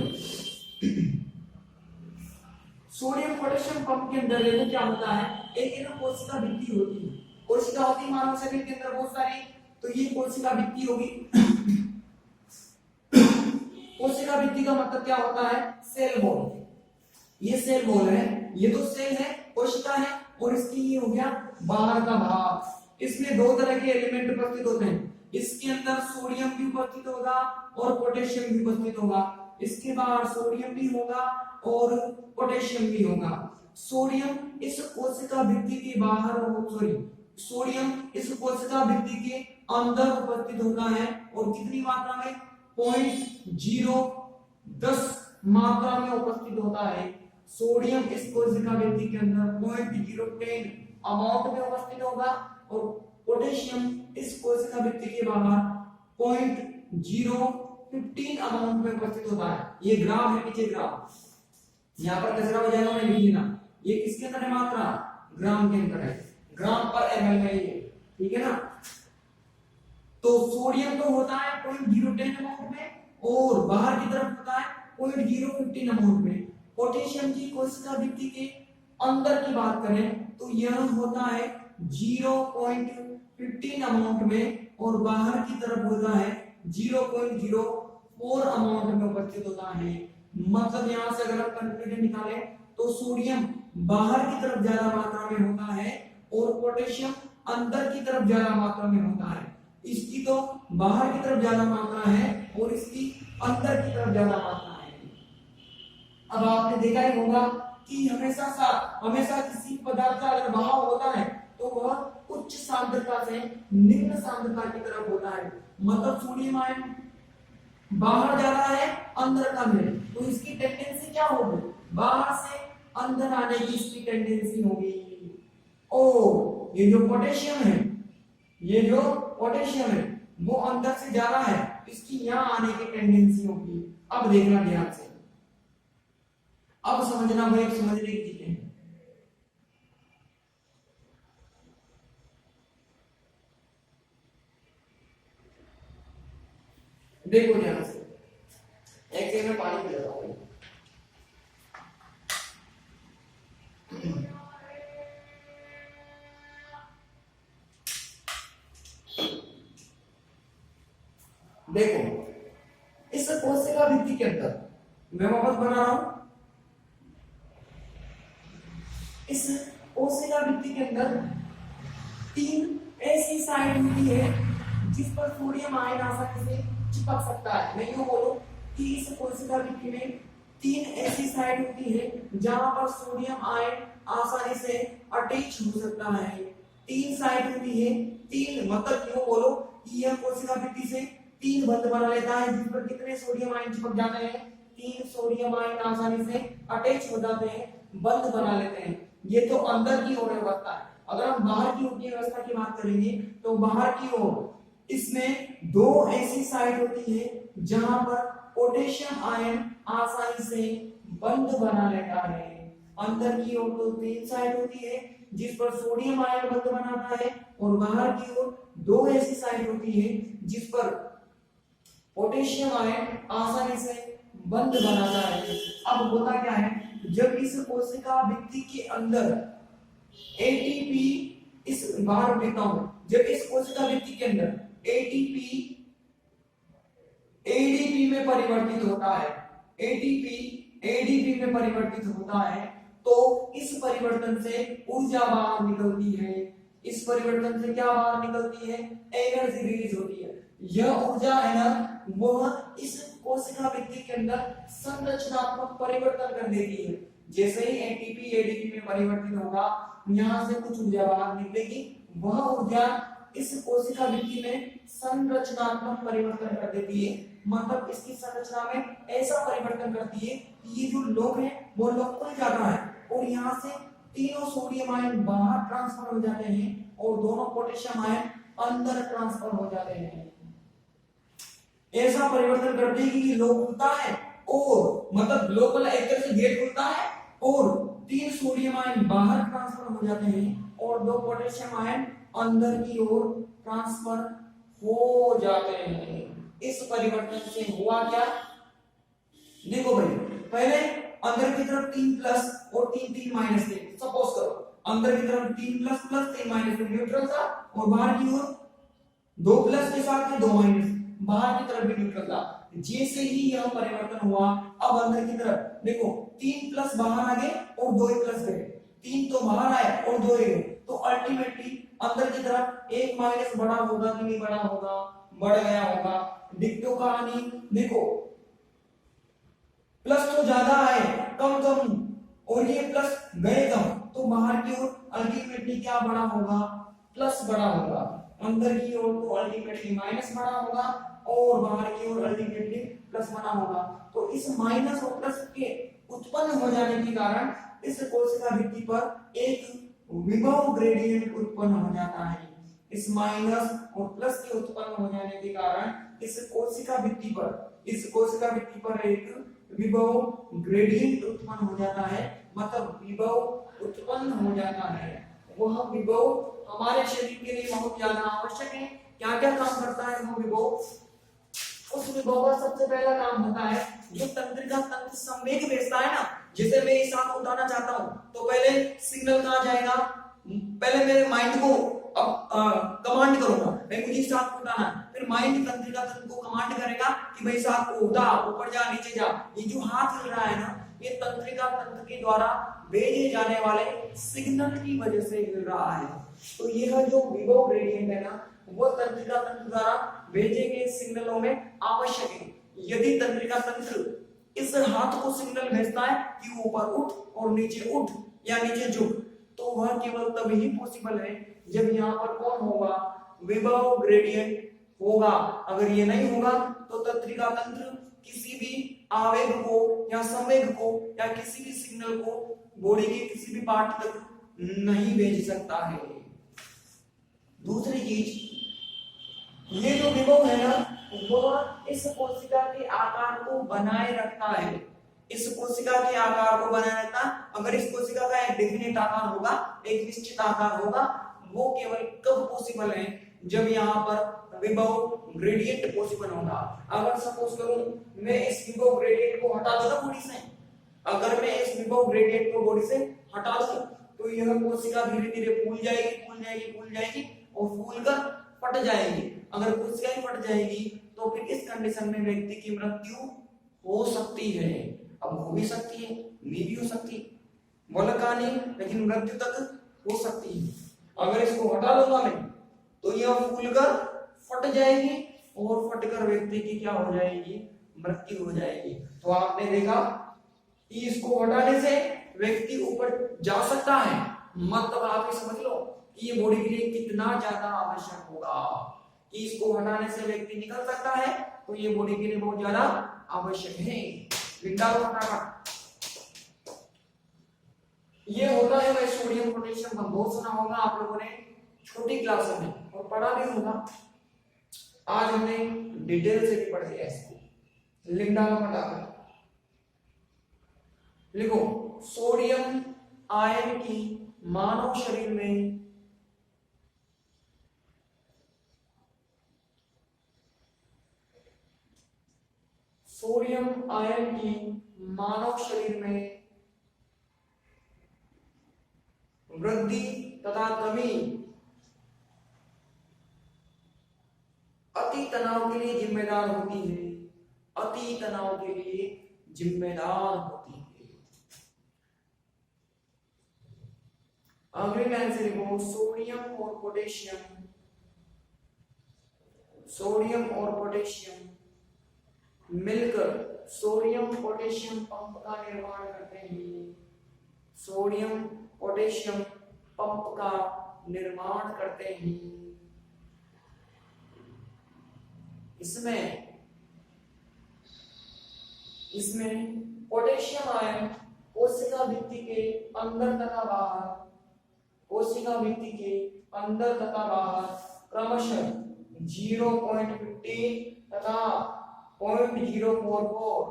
सोडियम पोटेशियम पंप के अंदर देखो क्या होता है, एक कोशिका भित्ति होती है। कोशिका होती है मानव शरीर के अंदर बहुत सारी, तो ये कोशिका भित्ति होगी। कोशिका भित्ति का मतलब क्या होता है, सेल वॉल। ये सेल वॉल है, ये तो सेल है, कोशिका है, और इसकी ये हो गया बाहर का भाग। इसमें दो तरह के एलिमेंट उपस्थित होते हैं। इसके अंदर सोडियम भी उपस्थित होगा और पोटेशियम भी उपस्थित होगा। इसके बाहर सोडियम भी होगा और पोटेशियम भी होगा। सोडियम इस कोशिका भित्ति के बाहर, सोडियम इस कोशिका भित्ति के अंदर उपस्थित होता है, और कितनी मात्रा में 0.010 मात्रा में उपस्थित होता है। सोडियम इस कोशिका भित्ति के अंदर 0.010 अमाउंट में उपस्थित होगा और पोटेशियम इस कोशिका भित्ति के बाहर 0.015 अमाउंट में उपस्थित होता है। ये ग्राम है, पीछे ग्राम, यहाँ पर कचरा हो जाएगा, उन्हें लिख लेना। ये किसके अंदर है मात्रा? ग्राम के अंदर है, ग्राम पर एमएल में ये, ठीक है ना। तो सोडियम तो होता है 0.010 अमाउंट में और बाहर की तरफ होता है 0.015 अमाउंट में। पोटेशियम की कोशिका भित्ति के अंदर की बात करें तो यह होता है 0.15 अमाउंट में और बाहर की तरफ होता है 0.04 अमाउंट में उपस्थित होता है। मतलब यहां से अगर हम कंक्लूजन निकालें तो सोडियम बाहर की तरफ ज्यादा मात्रा में होता है और पोटेशियम अंदर की तरफ ज्यादा मात्रा में होता है। इसकी तो बाहर की तरफ ज्यादा मात्रा है और इसकी अंदर की तरफ ज्यादा मात्रा है। अब आपने देखा ही होगा कि हमेशा किसी पदार्थ का अगर बहाव होता है तो वह उच्च सांद्रता से निम्न सांद्रता की तरफ होता है। मतलब सोडियम आयन बाहर ज्यादा है, अंदर कम है, तो इसकी टेंडेंसी क्या होगी? बाहर से अंदर आने की इसकी टेंडेंसी होगी। और ये जो पोटेशियम है वो अंदर से ज्यादा है, इसकी यहां आने की टेंडेंसी होगी। अब देखना ध्यान से, अब समझना भाई, समझने की चीजें हैं। देखो ध्यान से, एक सेकंड में पानी पी लेता हूं। देखो इस कोशिका भित्ति के अंदर मैं वापस बना रहा हूं। इस कोशिका भित्ति के अंदर 3 ऐसी साइड होती है जिस पर सोडियम आयन आसानी से चिपक सकता है। मैं यूं बोलूं कि इस कोशिका भित्ति में 3 ऐसी साइड होती है जहां पर सोडियम आयन आसानी से अटैच हो सकता है। 3 साइड होती है, 3 मतलब यूं बोलो कि यह कोशिका भित्ति से 3 बंध बना लेता है जिस पर कितने सोडियम आयन चिपक जाते हैं? 3 सोडियम आयन आसानी से अटैच हो जाते हैं, बंध बना लेते हैं। ये तो अंदर की ओर व्यवस्था है। अगर हम बाहर की ओर की व्यवस्था की बात करेंगे तो बाहर की ओर इसमें 2 ऐसी साइड होती है जहां पर पोटेशियम आयन आसानी से बंध बना लेता है। अंदर की ओर तो 3 साइड होती है जिस पर सोडियम आयन बंध बनाता है और बाहर की ओर 2 ऐसी साइड होती है जिस पर पोटेशियम आयन आसानी से बंध बनाता है। अब होता क्या है, जब इस कोशिका भित्ति के अंदर एटीपी, इस बाहर लिखता हूं, जब इस कोशिका भित्ति के अंदर एटीपी एडीपी में परिवर्तित होता है, एटीपी एडीपी में परिवर्तित होता है तो इस परिवर्तन से ऊर्जा बाहर निकलती है। इस परिवर्तन से क्या बाहर निकलती है? एनर्जी रिलीज होती है। यह ऊर्जा है ना, वह इस कोशिका भित्ति के अंदर संरचनात्मक परिवर्तन कर देती है। जैसे ही एटीपी एडीपी में परिवर्तित होगा, यहां से कुछ ऊर्जा बाहर निकलेगी, वह ऊर्जा इस कोशिका भित्ति में संरचनात्मक परिवर्तन कर देती है। मतलब इसकी संरचना में ऐसा परिवर्तन करती है कि ये जो लोग हैं वो लोग खुल जाता है और यहाँ से तीनों सोडियम आयन बाहर ट्रांसफर हो जाते हैं और दोनों पोटेशियम आयन अंदर ट्रांसफर हो जाते हैं। ऐसा परिवर्तन करती है कि लोग खुलता है और मतलब लोकल एक तरह से गेट खुलता है और 3 सोडियम आयन बाहर ट्रांसफर हो जाते हैं और 2 पोटेशियम आयन अंदर की ओर ट्रांसफर हो जाते हैं। इस परिवर्तन से हुआ क्या? देखो भाई, पहले अंदर की तरफ 3 प्लस और 3 माइनस थे। सपोज करो अंदर की तरफ 3 प्लस प्लस 3 माइनस न्यूट्रल था और बाहर की ओर 2 प्लस के साथ 2 माइनस, बाहर की तरफ भी न्यूट्रल था। जैसे ही यह परिवर्तन हुआ, अब अंदर की तरफ देखो 3 प्लस बाहर आ गए और 2 प्लस गए, 3 तो बाहर आए और 2 गए, तो अल्टीमेटली अंदर की तरफ 1 माइनस बड़ा होगा कि नहीं बड़ा होगा? बढ़ गया होगा। डिक्टो कहानी देखो, प्लस तो ज्यादा आए कम और ये प्लस गए कम, तो बाहर की ओर अल्टीमेटली क्या बड़ा होगा? प्लस बड़ा होगा। अंदर की ओर तो अल्टीमेटली माइनस बड़ा होगा और बाहर की ओर अल्टीमेटली प्लस बना होगा। तो इस माइनस और प्लस के उत्पन्न हो जाने के कारण इस कोशिका भित्ति पर एक विभव ग्रेडियंट उत्पन्न हो जाता है। इस माइनस और प्लस के उत्पन्न हो जाने के कारण इस कोशिका भित्ति पर एक विभव ग्रेडियंट उत्पन्न हो जाता है, मतलब विभव उत्पन्न हो जाता है। वह विभव हमारे शरीर के लिए बहुत ज्यादा आवश्यक है। क्या क्या काम करता है वो विभव? उस विभव का सबसे पहला काम होता है जो तंत्रिका तंत्र संवेग भेजता है ना, जैसे मैं इस हाथ को उठाना चाहता हूं तो पहले सिग्नल कहां जाएगा? पहले मेरे माइंड को कमांड करूंगा मैं मुझे इस हाथ को उठाना, फिर माइंड तंत्रिका तंत्र को कमांड करेगा कि भाई इस हाथ को उठा, ऊपर जा, नीचे जा। ये जो हाथ हिल रहा है ना, ये तंत्रिका तंत्र के द्वारा भेजे जाने वाले सिग्नल की वजह से हिल रहा है। तो यह जो विभव ग्रेडियंट है ना, वो तंत्रिका तंत्र द्वारा भेजे गए सिग्नलों में आवश्यक है। यदि तंत्रिका तंत्र इस हाथ को सिग्नल भेजता है कि ऊपर उठ और नीचे उठ या नीचे झुक, तो वह केवल तभी पॉसिबल है जब यहाँ पर कौन होगा? विभव ग्रेडियंट होगा। अगर ये नहीं होगा तो तंत्रिका तंत्र किसी भी आवेग को या संवेग को या किसी भी सिग्नल को बॉडी के किसी भी पार्ट तक नहीं भेज सकता है। दूसरी चीज, ये जो विभव है ना, वह इस कोशिका के आकार को बनाए रखता है। इस कोशिका के आकार को बनाए रखता। अगर इस कोशिका का एक डेफिनेट आकार होगा, एक निश्चित आकार होगा, वो केवल कब पॉसिबल है? जब यहाँ पर विभव ग्रेडियंट पॉसिबल होगा। अगर सपोज करूं मैं इस विभव ग्रेडियंट को हटा दूं ना बॉडी से, अगर मैं इस विभव ग्रेडियंट को बॉडी से हटा दूं तो यह कोशिका धीरे धीरे फूल जाएगी और फूल कर फट जाएगी। अगर कोशिका ही फट जाएगी तो फिर इस कंडीशन में व्यक्ति की मृत्यु हो सकती है। अब हो भी सकती है, नहीं भी हो सकती, बोला कहा नहीं, लेकिन मृत्यु तक हो सकती है। अगर इसको हटा दूंगा मैं तो यह फूलकर फट जाएगी और फटकर व्यक्ति की क्या हो जाएगी? मृत्यु हो जाएगी। तो आपने देखा कि इसको हटाने से व्यक्ति ऊपर जा सकता है, मतलब आप ये समझ लो कि ये बॉडी के लिए कितना ज्यादा आवश्यक होगा कि इसको हटाने से व्यक्ति निकल सकता है, तो ये बॉडी के लिए बहुत ज्यादा आवश्यक है। ये होता है भाई सोडियम पोटेशियम का, बहुत सुना होगा आप लोगों ने छोटी क्लास में और पढ़ा भी होगा। आज हमने डिटेल से भी पढ़ लिया इसको। लिंडा का फटाफट लिखो, सोडियम आयन की मानव शरीर में सोडियम आयन की मानव शरीर में वृद्धि तथा कमी अति तनाव के लिए जिम्मेदार होती है। अति तनाव के लिए जिम्मेदार होती है। अगली लाइन से लिखो, सोडियम और पोटेशियम, सोडियम और पोटेशियम मिलकर सोडियम पोटेशियम पंप का निर्माण करते हैं। सोडियम पोटेशियम पंप का निर्माण करते हैं। इसमें पोटेशियम आयन कोशिका भित्ति के अंदर तथा बाहर, कोशिका भित्ति के अंदर तथा बाहर क्रमशः 0.15 तथा 0.044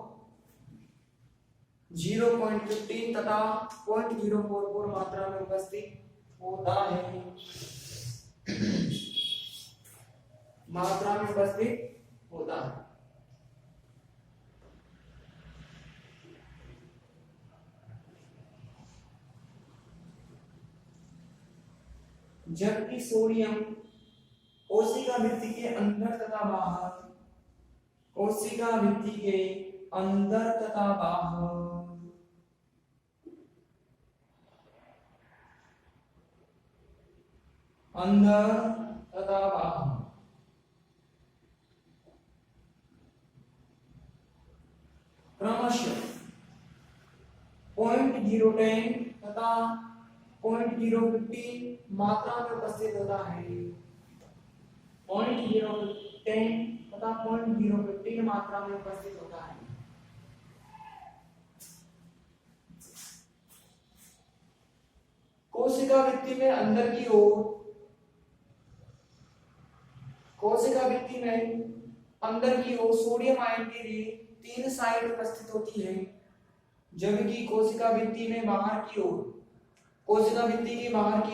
0.15 तथा 0.044 मात्रा में उपस्थित होता है। मात्रा में उपस्थित होता है। जबकि सोडियम कोशिका भित्ति के अंदर तथा बाहर, कोशिका भित्ति के अंदर तथा बाहर अंदर तथा बाहर क्रमशः 0.010 तथा 0.015 मात्रा में उपस्थित होता है। 0.010 तथा 0.015 मात्रा में उपस्थित होता है। कोशिका भित्ति में अंदर की ओर सोडियम आयन के लिए 3 साइट उपस्थित होती है, जबकि कोशिका भित्ति के बाहर की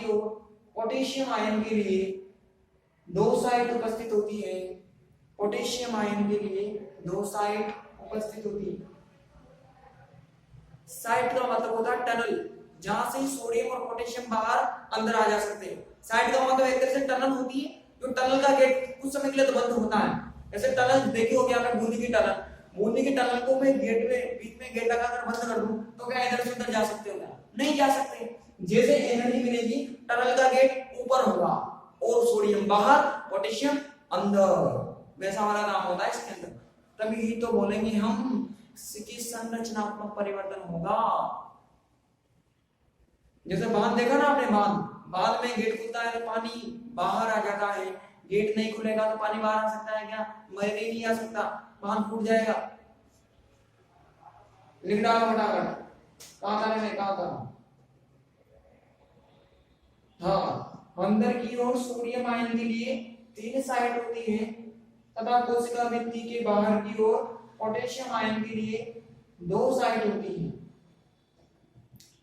ओर पोटेशियम आयन के लिए 2 साइट उपस्थित होती है। पोटेशियम आयन के लिए 2 साइट उपस्थित होती है। साइट का मतलब होता है टनल, जहां से सोडियम और पोटेशियम बाहर अंदर आ जा सकते हैं। साइट का मतलब एक तरह से टनल होती है, जो टनल का गेट कुछ समय के लिए तो बंद होता है। जैसे टनल देखी होगी आपने, बूंदी की टनल को मैं बीच में गेट लगाकर बंद कर दूं तो क्या इधर से उधर जा सकते हो? नहीं जा सकते। जैसे एनर्जी मिलेगी, टनल का गेट ऊपर होगा और सोडियम बाहर, पोटेशियम अंदर, वैसा वाला काम होता है इसके अंदर। तभी ही तो बोलेंगे हम इसकी संरचनात्मक परिवर्तन होगा। जैसे बांध देखा ना आपने, बांध में गेट खुलता है तो पानी बाहर आ जाता है, गेट नहीं खुलेगा तो पानी बाहर आ सकता है क्या? नहीं आ सकता, बांध फूट जाएगा। लिख डालो फटाफट, कहाँ था? हाँ, अंदर की ओर सोडियम आयन के लिए 3 साइट होती है तथा कोशिका भित्ति के बाहर की ओर पोटेशियम आयन के लिए 2 साइट होती है।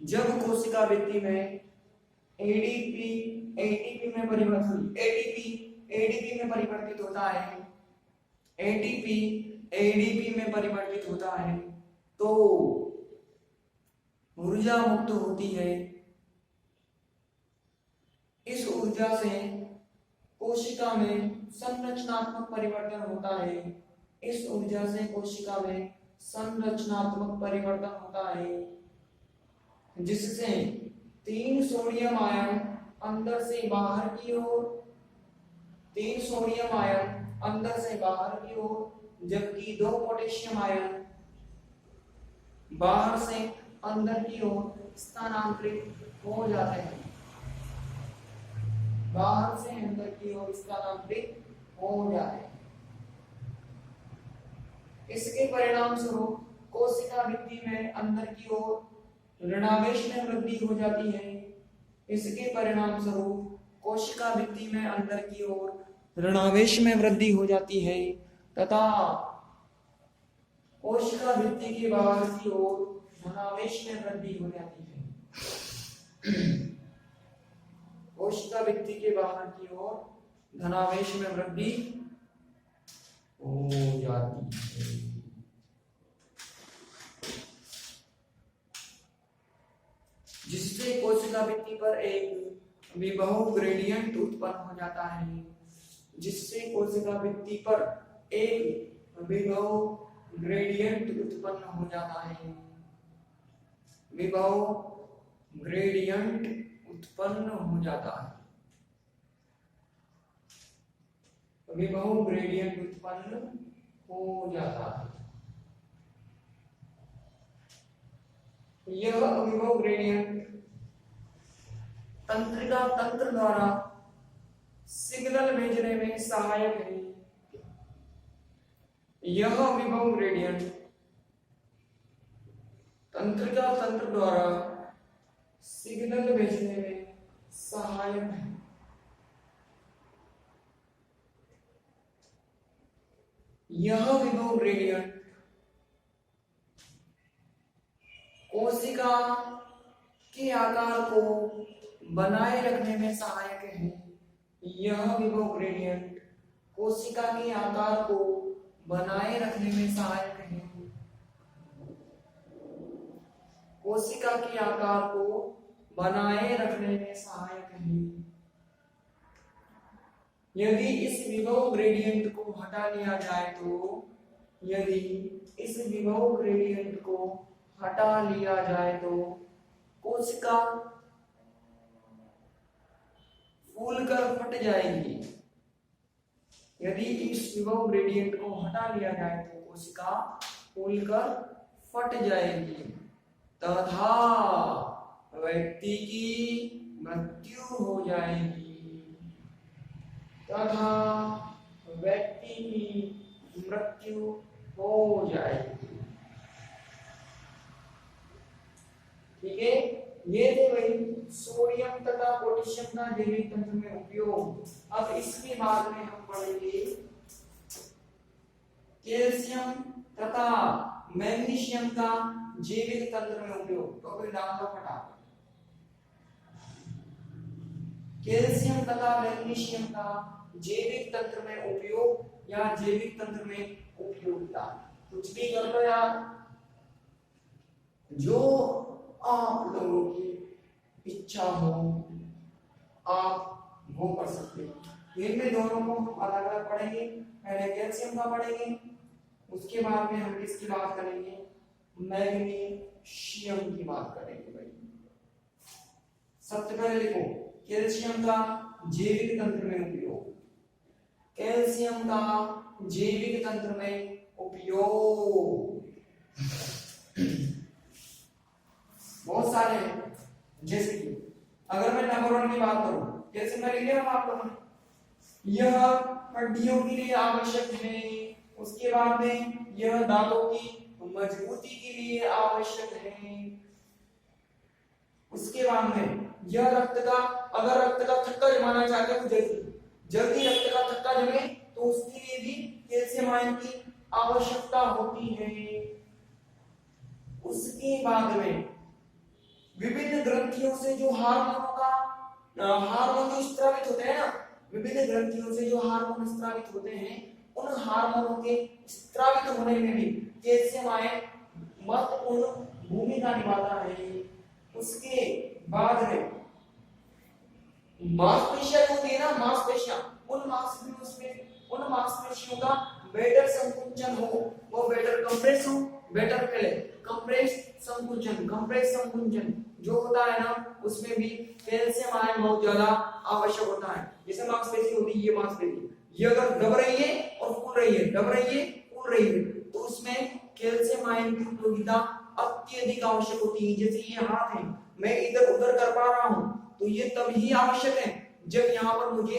जब कोशिका भित्ति में एटीपी में परिवर्तित होता है, एडीपी में परिवर्तित होता है तो ऊर्जा मुक्त होती है। इस ऊर्जा से कोशिका में संरचनात्मक परिवर्तन होता है। इस ऊर्जा से कोशिका में संरचनात्मक परिवर्तन होता है, जिससे 3 सोडियम आयन अंदर से बाहर की ओर, 3 सोडियम आयन अंदर से बाहर की ओर, जबकि 2 पोटेशियम आयन बाहर से अंदर की ओर स्थानांतरित हो जाते हैं। बाहर से अंदर की ओर स्थानांतरित हो जाते हैं। इसके परिणाम स्वरूप कोशिका भित्ति में अंदर की ओर ऋणावेश में वृद्धि हो जाती है। इसके परिणाम स्वरूप कोशिका भित्ति में अंदर की ओर ऋणावेश में वृद्धि हो जाती है तथा कोशिका भित्ति के बाहर की ओर धनावेश में वृद्धि हो जाती है। कोशिका भित्ति के बाहर की ओर धनावेश में वृद्धि हो जाती है। जिससे कोशिका भित्ति पर एक विभव ग्रेडियंट उत्पन्न हो जाता है। जिससे कोशिका भित्ति पर एक विभव ग्रेडियंट उत्पन्न हो जाता है। विभव ग्रेडियंट उत्पन्न हो जाता है। विभव ग्रेडियंट उत्पन्न हो जाता है। यह विभव ग्रेडियंट तंत्रिका तंत्र द्वारा सिग्नल भेजने में सहायक है। यह विभव ग्रेडियंट तंत्रिका तंत्र द्वारा सिग्नल भेजने में सहायक है। यह विभव ग्रेडियंट कोशिका के आकार को बनाए रखने में सहायक है। यह विभव ग्रेडियंट कोशिका के आकार को बनाए रखने में सहायक है। कोशिका के आकार को बनाए रखने में सहायक है। यदि इस विभव ग्रेडियंट को हटा लिया जाए तो, यदि इस विभव ग्रेडियंट को हटा लिया जाए तो कोशिका फूलकर फट जाएगी। यदि इस विभव ग्रेडियंट को हटा लिया जाए तो कोशिका फूलकर फट जाएगी तथा व्यक्ति की मृत्यु हो जाएगी। तथा व्यक्ति की मृत्यु हो जाएगी। ठीक है, ये थे भाई सोडियम तथा पोटेशियम का जैविक तंत्र में उपयोग। अब इसके बाद में हम पढ़ेंगे कैल्शियम तथा मैग्नीशियम का जैविक तंत्र में उपयोग। तो फिर नाम का फटाफट कैल्शियम तथा मैग्नीशियम का जैविक तंत्र में उपयोग या जैविक तंत्र में उपयोगिता। कुछ भी कर लो यार, जो आप लोगों की इच्छा हो आप वो कर सकते हो। इनमें दोनों को हम अलग अलग पढ़ेंगे। पहले कैल्शियम का पढ़ेंगे, उसके बाद में हम किसकी बात करेंगे, मैग्नीशियम की बात करेंगे भाई। सबसे पहले लिखो कैल्शियम का जैविक तंत्र में उपयोग। कैल्शियम का जैविक तंत्र में उपयोग बहुत सारे हैं। जैसे कि अगर मैं नंबर 1 की बात करूं, कैल्शियम का लिख लिया आप लोगों ने, यह हड्डियों के लिए आवश्यक है। उसके बाद में यह दांतों की मजबूती के लिए आवश्यक है। उसके बाद में यह रक्त का, अगर रक्त का थक्का जमाना चाहते हैं तो जल्दी रक्त का थक्का जमे तो उसके लिए भी कैल्शियम आयन की आवश्यकता होती है। उसके बाद में विभिन्न ग्रंथियों से जो हार्मोन जो स्त्रावित होते हैं ना, विभिन्न ग्रंथियों से जो हार्मोन स्त्रावित होते हैं, उन हार्मोनों के स्त्रावित होने में भी कैल्शियम आयन महत्वपूर्ण भूमिका निभाता है। उसके बाद में मांसपेशियां होती है ना, मांसपेशियां, उन मांसपेशियों का बेटर संकुचन हो, वो बेटर कंप्रेस हो, बेटर पहले कंप्रेस संकुचन जो होता है ना, उसमें भी कैल्शियम आयन बहुत ज्यादा आवश्यक होता है। जैसे मांसपेशी होती है, ये मांसपेशी ये अगर दब रही है और फूल रही है, दब रही है फूल रही है, तो उसमें कैल्शियम आयन की उपयोगिता अत्यधिक आवश्यक होती है। जैसे ये हाथ है, मैं इधर उधर कर पा रहा हूं तो ये तभी आवश्यक है जब यहाँ पर मुझे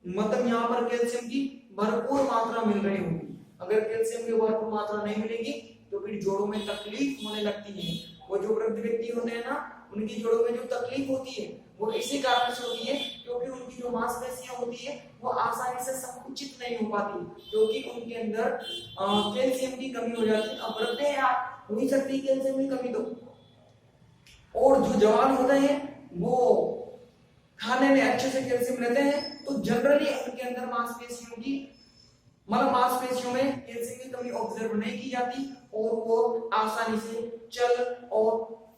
मतलब यहाँ पर कैल्शियम की भरपूर मात्रा मिल रही होगी। अगर कैल्शियम की भरपूर मात्रा नहीं मिलेगी तो फिर जोड़ों में तकलीफ होने लगती है। वो जो वृद्ध व्यक्ति होते हैं ना, उनकी जोड़ों में जो तकलीफ होती है वो इसी कारण से होती है क्योंकि उनकी जो मांसपेशियां होती है वो आसानी से संकुचित नहीं हो पाती, क्योंकि उनके अंदर कैल्शियम की कमी हो जाती है। अब वृद्ध है आप, हो ही सकती है कैल्शियम की कमी तो। और जो जवान होते हैं वो खाने में अच्छे से कैल्शियम लेते हैं, तो जनरली उनके अंदर मांसपेशियों में कैल्शियम की कमी ऑब्जर्व नहीं की जाती और वो आसानी से चल और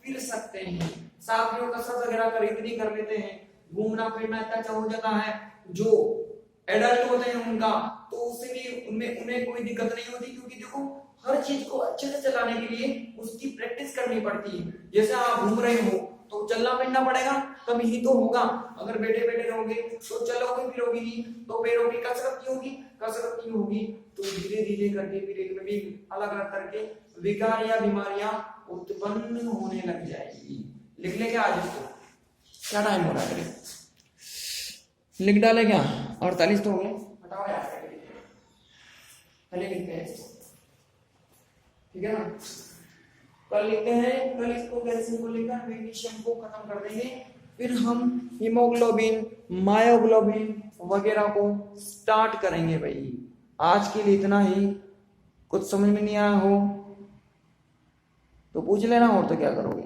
फिर सकते हैं। साथ में कसरत वगैरह खरीदनी कर लेते हैं, घूमना फिरना इतना अच्छा हो जाता है। जो एडल्ट होते हैं उनका तो उससे भी उन्हें कोई दिक्कत नहीं होती, क्योंकि देखो हर चीज को अच्छे से चलाने के लिए उसकी प्रैक्टिस करनी पड़ती है। जैसे आप घूम रहे हो तो चलना फिरना पड़ेगा, तभी ही तो होगा। अगर बैठे बैठे रहोगे तो चलोगे फिरोगे नहीं, तो पैरों की कसरत की होगी तो धीरे धीरे करके फिर इनमें भी अलग अलग तरह के विकार या बीमारियां उत्पन्न होने लग जाएगी। लिख ले क्या आज इसको, क्या टाइम हो रहा है, लिख डाले क्या, 48 तो हो गए, बताओ यार पहले लिखते हैं इसको, ठीक है ना। कल लिखते हैं, कल इसको कैल्शियम को लेकर मैग्नीशियम को खत्म कर देंगे, फिर हम हीमोग्लोबिन मायोग्लोबिन वगैरह को स्टार्ट करेंगे भाई। आज के लिए इतना ही। कुछ समझ में नहीं आया हो तो पूछ लेना, और तो क्या करोगे।